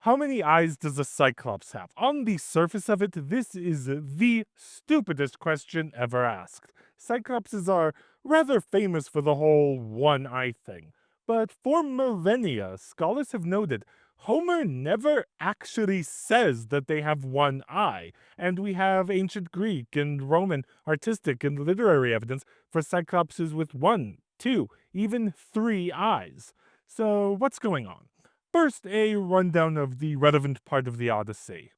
How many eyes does a Cyclops have? On the surface of it, this is the stupidest question ever asked. Cyclopses are rather famous for the whole one eye thing. But for millennia, scholars have noted Homer never actually says that they have one eye, and we have ancient Greek and Roman artistic and literary evidence for Cyclopses with one, two, even three eyes. So what's going on? First, a rundown of the relevant part of the Odyssey.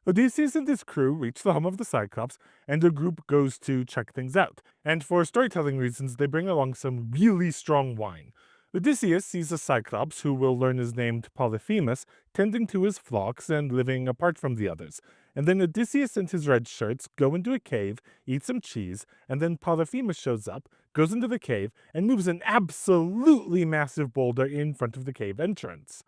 Odysseus and his crew reach the home of the Cyclops, and a group goes to check things out. And for storytelling reasons, they bring along some really strong wine. Odysseus sees a Cyclops, who we'll learn is named Polyphemus, tending to his flocks and living apart from the others. And then Odysseus and his red shirts go into a cave, eat some cheese, and then Polyphemus shows up, goes into the cave, and moves an absolutely massive boulder in front of the cave entrance.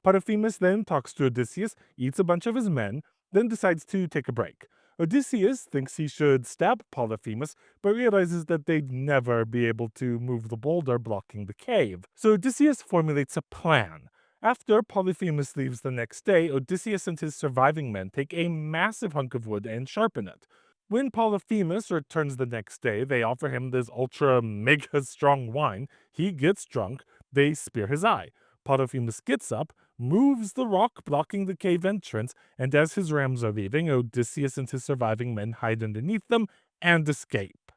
Polyphemus then talks to Odysseus, eats a bunch of his men, then decides to take a break. Odysseus thinks he should stab Polyphemus, but realizes that they'd never be able to move the boulder blocking the cave. So Odysseus formulates a plan. After Polyphemus leaves the next day, Odysseus and his surviving men take a massive hunk of wood and sharpen it. When Polyphemus returns the next day, they offer him this ultra mega strong wine. He gets drunk, they spear his eye. Polyphemus gets up, moves the rock blocking the cave entrance, and as his rams are leaving, Odysseus and his surviving men hide underneath them and escape.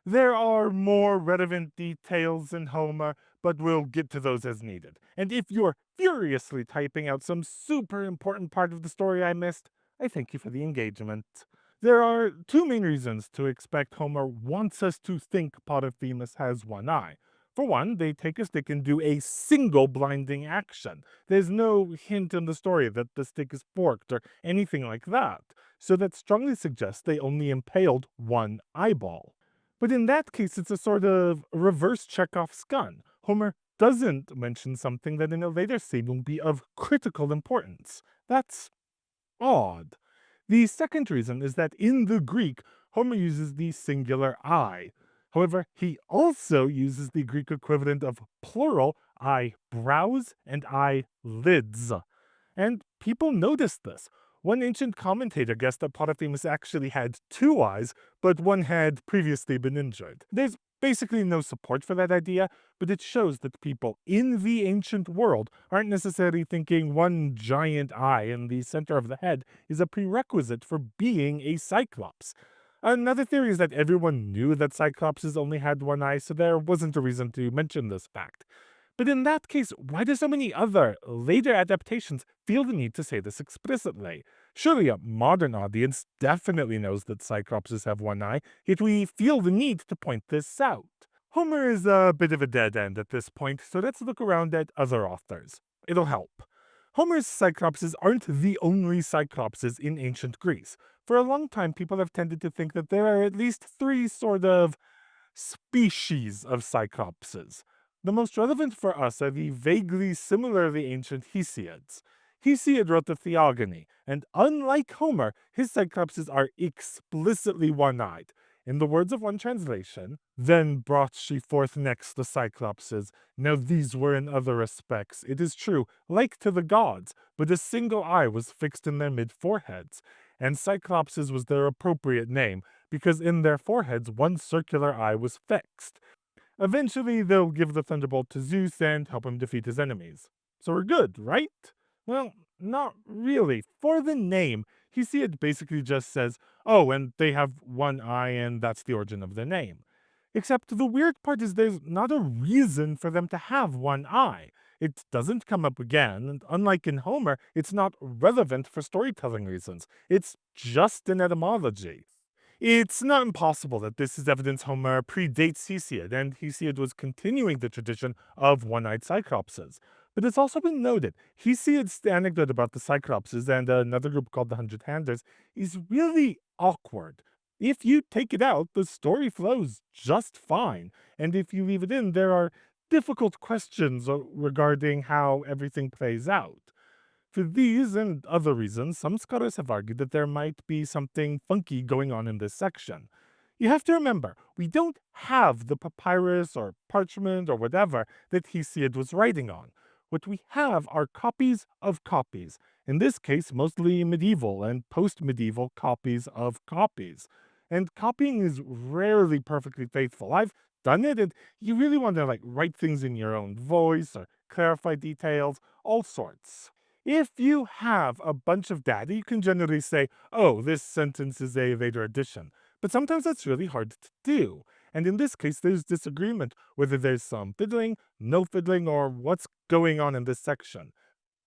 There are more relevant details in Homer, but we'll get to those as needed. And if you're furiously typing out some super important part of the story I missed, I thank you for the engagement. There are two main reasons to expect Homer wants us to think Polyphemus has one eye. For one, they take a stick and do a single blinding action. There's no hint in the story that the stick is forked or anything like that, so that strongly suggests they only impaled one eyeball. But in that case, it's a sort of reverse Chekhov's gun. Homer doesn't mention something that in a later scene will be of critical importance. That's odd. The second reason is that in the Greek, Homer uses the singular eye. However, he also uses the Greek equivalent of plural eyebrows and eyelids. And people noticed this. One ancient commentator guessed that Polyphemus actually had two eyes, but one had previously been injured. There's basically no support for that idea, but it shows that people in the ancient world aren't necessarily thinking one giant eye in the center of the head is a prerequisite for being a Cyclops. Another theory is that everyone knew that Cyclopses only had one eye, so there wasn't a reason to mention this fact. But in that case, why do so many other, later adaptations feel the need to say this explicitly? Surely a modern audience definitely knows that Cyclopses have one eye, yet we feel the need to point this out. Homer is a bit of a dead end at this point, so let's look around at other authors. It'll help. Homer's Cyclopses aren't the only Cyclopses in ancient Greece. For a long time, people have tended to think that there are at least three sort of species of Cyclopses. The most relevant for us are the vaguely similarly ancient Hesiod's. Hesiod wrote the Theogony, and unlike Homer, his Cyclopses are explicitly one-eyed. In the words of one translation, then brought she forth next the Cyclopses. Now these were in other respects, it is true, like to the gods, but a single eye was fixed in their mid-foreheads, and Cyclopses was their appropriate name, because in their foreheads one circular eye was fixed. Eventually, they'll give the thunderbolt to Zeus and help him defeat his enemies. So we're good, right? Well, not really. For the name, Hesiod basically just says, oh, and they have one eye and that's the origin of their name. Except the weird part is there's not a reason for them to have one eye. It doesn't come up again, and unlike in Homer, it's not relevant for storytelling reasons. It's just an etymology. It's not impossible that this is evidence Homer predates Hesiod, and Hesiod was continuing the tradition of one-eyed Cyclopses. But it's also been noted, Hesiod's anecdote about the Cyclopses and another group called the Hundred Handers is really awkward. If you take it out, the story flows just fine, and if you leave it in, there are difficult questions regarding how everything plays out. For these and other reasons, some scholars have argued that there might be something funky going on in this section. You have to remember, we don't have the papyrus or parchment or whatever that Hesiod was writing on. What we have are copies of copies. In this case, mostly medieval and post-medieval copies of copies. And copying is rarely perfectly faithful. I've done it, and you really want to write things in your own voice or clarify details, all sorts. If you have a bunch of data, you can generally say, oh, this sentence is a later addition. But sometimes that's really hard to do. And in this case, there's disagreement whether there's some fiddling, no fiddling, or what's going on in this section.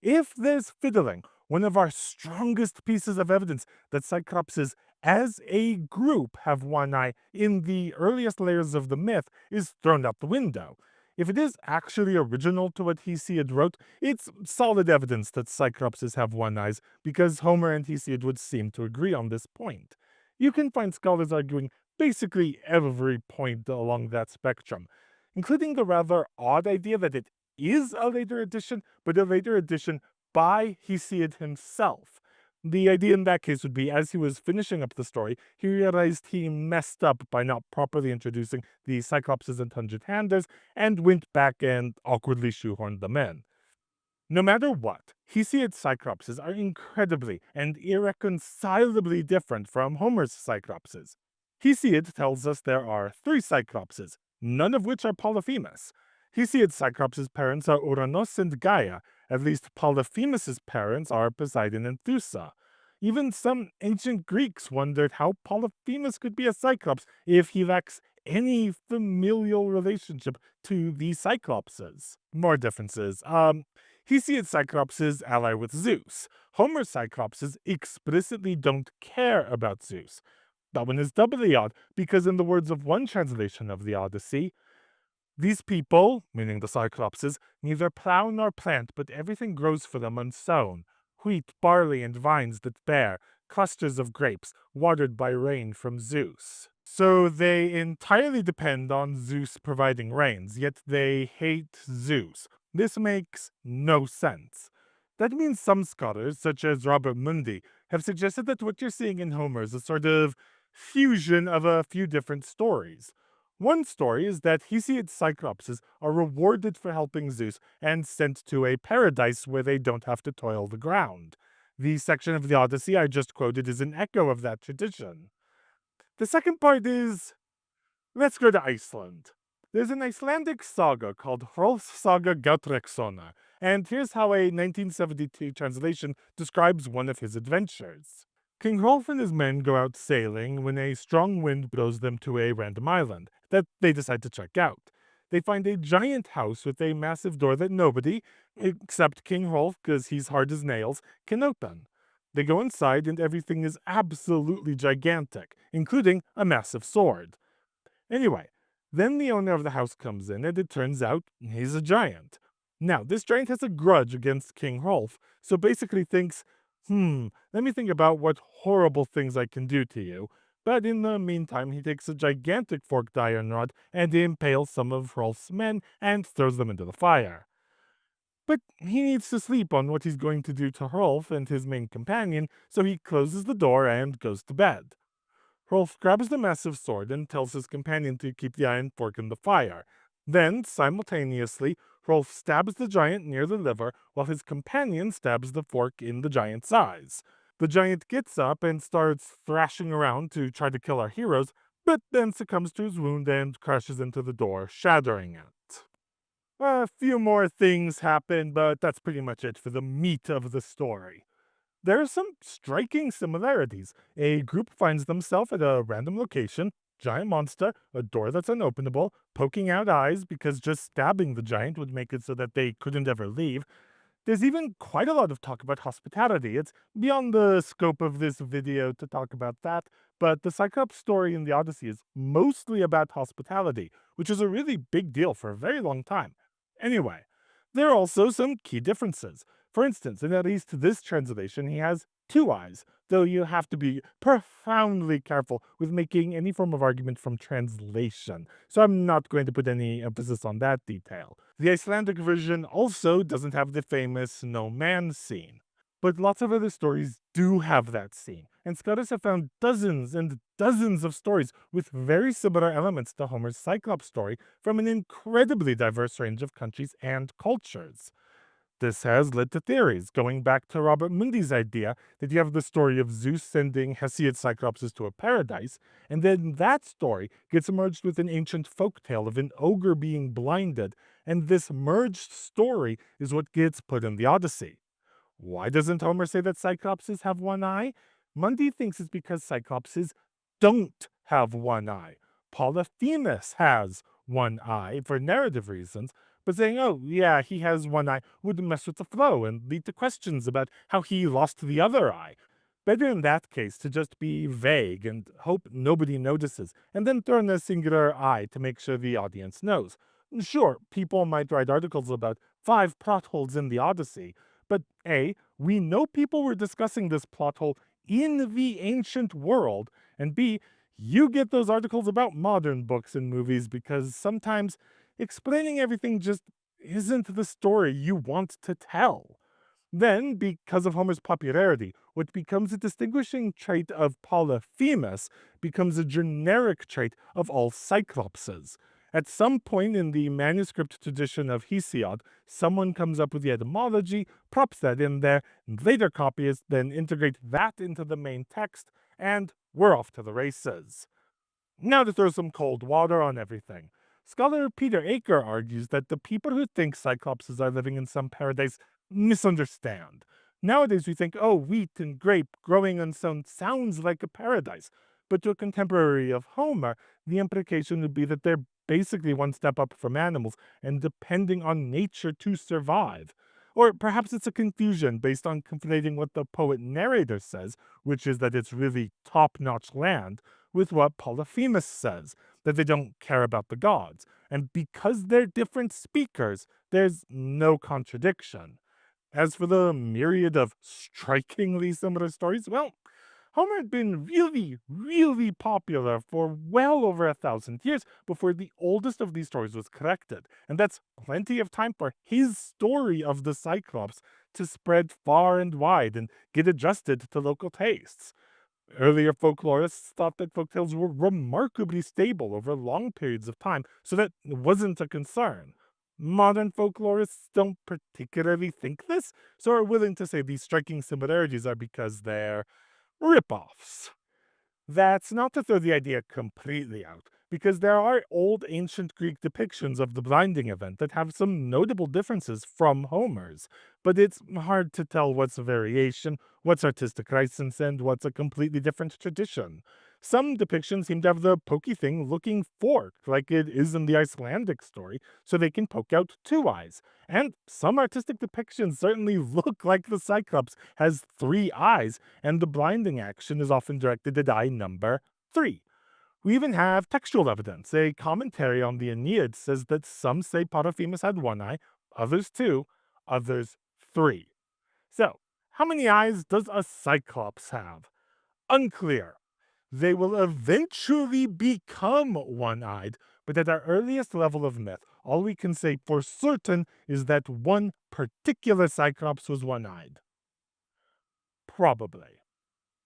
If there's fiddling, one of our strongest pieces of evidence that Cyclopses as a group have one eye in the earliest layers of the myth is thrown out the window. If it is actually original to what Hesiod wrote, it's solid evidence that Cyclopses have one eyes, because Homer and Hesiod would seem to agree on this point. You can find scholars arguing basically every point along that spectrum, including the rather odd idea that it is a later addition, but a later addition by Hesiod himself. The idea in that case would be, as he was finishing up the story, he realized he messed up by not properly introducing the Cyclopses and Hundred Handers, and went back and awkwardly shoehorned them in. No matter what, Hesiod's Cyclopses are incredibly and irreconcilably different from Homer's Cyclopses. Hesiod tells us there are 3 Cyclopses, none of which are Polyphemus. Hesiod's Cyclops' parents are Uranos and Gaia. At least Polyphemus' parents are Poseidon and Theusa. Even some ancient Greeks wondered how Polyphemus could be a Cyclops if he lacks any familial relationship to the Cyclopses. More differences. Hesiod's Cyclopses ally with Zeus. Homer's Cyclopses explicitly don't care about Zeus. That one is doubly odd, because in the words of one translation of the Odyssey, these people, meaning the Cyclopses, neither plow nor plant, but everything grows for them unsown. Wheat, barley, and vines that bear, clusters of grapes, watered by rain from Zeus. So they entirely depend on Zeus providing rains, yet they hate Zeus. This makes no sense. That means some scholars, such as Robert Mundy, have suggested that what you're seeing in Homer is a sort of fusion of a few different stories. One story is that Hesiod's Cyclopses are rewarded for helping Zeus and sent to a paradise where they don't have to toil the ground. The section of the Odyssey I just quoted is an echo of that tradition. The second part is, let's go to Iceland. There's an Icelandic saga called Hrolf's Saga Gautrekssona, and here's how a 1972 translation describes one of his adventures. King Hrolf and his men go out sailing when a strong wind blows them to a random island that they decide to check out. They find a giant house with a massive door that nobody, except King Hrolf, because he's hard as nails, can open. They go inside and everything is absolutely gigantic, including a massive sword. Anyway, then the owner of the house comes in, and it turns out he's a giant. Now, this giant has a grudge against King Hrolf, so basically thinks, let me think about what horrible things I can do to you. But in the meantime, he takes a gigantic forked iron rod and impales some of Hrolf's men and throws them into the fire. But he needs to sleep on what he's going to do to Hrolf and his main companion, so he closes the door and goes to bed. Hrolf grabs the massive sword and tells his companion to keep the iron fork in the fire. Then, simultaneously, Hrolf stabs the giant near the liver, while his companion stabs the fork in the giant's eyes. The giant gets up and starts thrashing around to try to kill our heroes, but then succumbs to his wound and crashes into the door, shattering it. A few more things happen, but that's pretty much it for the meat of the story. There are some striking similarities. A group finds themselves at a random location, giant monster, a door that's unopenable, poking out eyes because just stabbing the giant would make it so that they couldn't ever leave. There's even quite a lot of talk about hospitality. It's beyond the scope of this video to talk about that, but the Cyclops story in the Odyssey is mostly about hospitality, which is a really big deal for a very long time. Anyway, there are also some key differences. For instance, in at least this translation, he has 2 eyes, though you have to be profoundly careful with making any form of argument from translation, so I'm not going to put any emphasis on that detail. The Icelandic version also doesn't have the famous no man scene, but lots of other stories do have that scene, and scholars have found dozens and dozens of stories with very similar elements to Homer's Cyclops story from an incredibly diverse range of countries and cultures. This has led to theories, going back to Robert Mundy's idea that you have the story of Zeus sending Hesiod Cyclopses to a paradise, and then that story gets merged with an ancient folk tale of an ogre being blinded, and this merged story is what gets put in the Odyssey. Why doesn't Homer say that Cyclopses have one eye? Mundy thinks it's because Cyclopses don't have one eye. Polyphemus has one eye for narrative reasons, but saying, oh, yeah, he has one eye would mess with the flow and lead to questions about how he lost the other eye. Better in that case to just be vague and hope nobody notices, and then throw in a singular eye to make sure the audience knows. Sure, people might write articles about 5 plot holes in the Odyssey, but A, we know people were discussing this plot hole in the ancient world, and B, you get those articles about modern books and movies because sometimes explaining everything just isn't the story you want to tell. Then, because of Homer's popularity, what becomes a distinguishing trait of Polyphemus becomes a generic trait of all Cyclopses. At some point in the manuscript tradition of Hesiod, someone comes up with the etymology, props that in there, and later copyists then integrate that into the main text, and we're off to the races. Now to throw some cold water on everything. Scholar Peter Aker argues that the people who think Cyclopses are living in some paradise misunderstand. Nowadays we think, oh, wheat and grape growing unsown sounds like a paradise. But to a contemporary of Homer, the implication would be that they're basically one step up from animals and depending on nature to survive. Or perhaps it's a confusion based on conflating what the poet narrator says, which is that it's really top-notch land, with what Polyphemus says, that they don't care about the gods. And because they're different speakers, there's no contradiction. As for the myriad of strikingly similar stories, well, Homer had been really, really popular for well over 1,000 years before the oldest of these stories was corrected, and that's plenty of time for his story of the Cyclops to spread far and wide and get adjusted to local tastes. Earlier folklorists thought that folktales were remarkably stable over long periods of time, so that wasn't a concern. Modern folklorists don't particularly think this, so are willing to say these striking similarities are because they're rip-offs. That's not to throw the idea completely out, because there are old ancient Greek depictions of the blinding event that have some notable differences from Homer's, but it's hard to tell what's a variation, what's artistic license, and what's a completely different tradition. Some depictions seem to have the pokey thing looking forked, like it is in the Icelandic story, so they can poke out 2 eyes. And some artistic depictions certainly look like the Cyclops has 3 eyes, and the blinding action is often directed at eye number 3. We even have textual evidence. A commentary on the Aeneid says that some say Polyphemus had 1 eye, others 2, others 3. So, how many eyes does a Cyclops have? Unclear. They will eventually become one-eyed, but at our earliest level of myth, all we can say for certain is that one particular Cyclops was one-eyed. Probably.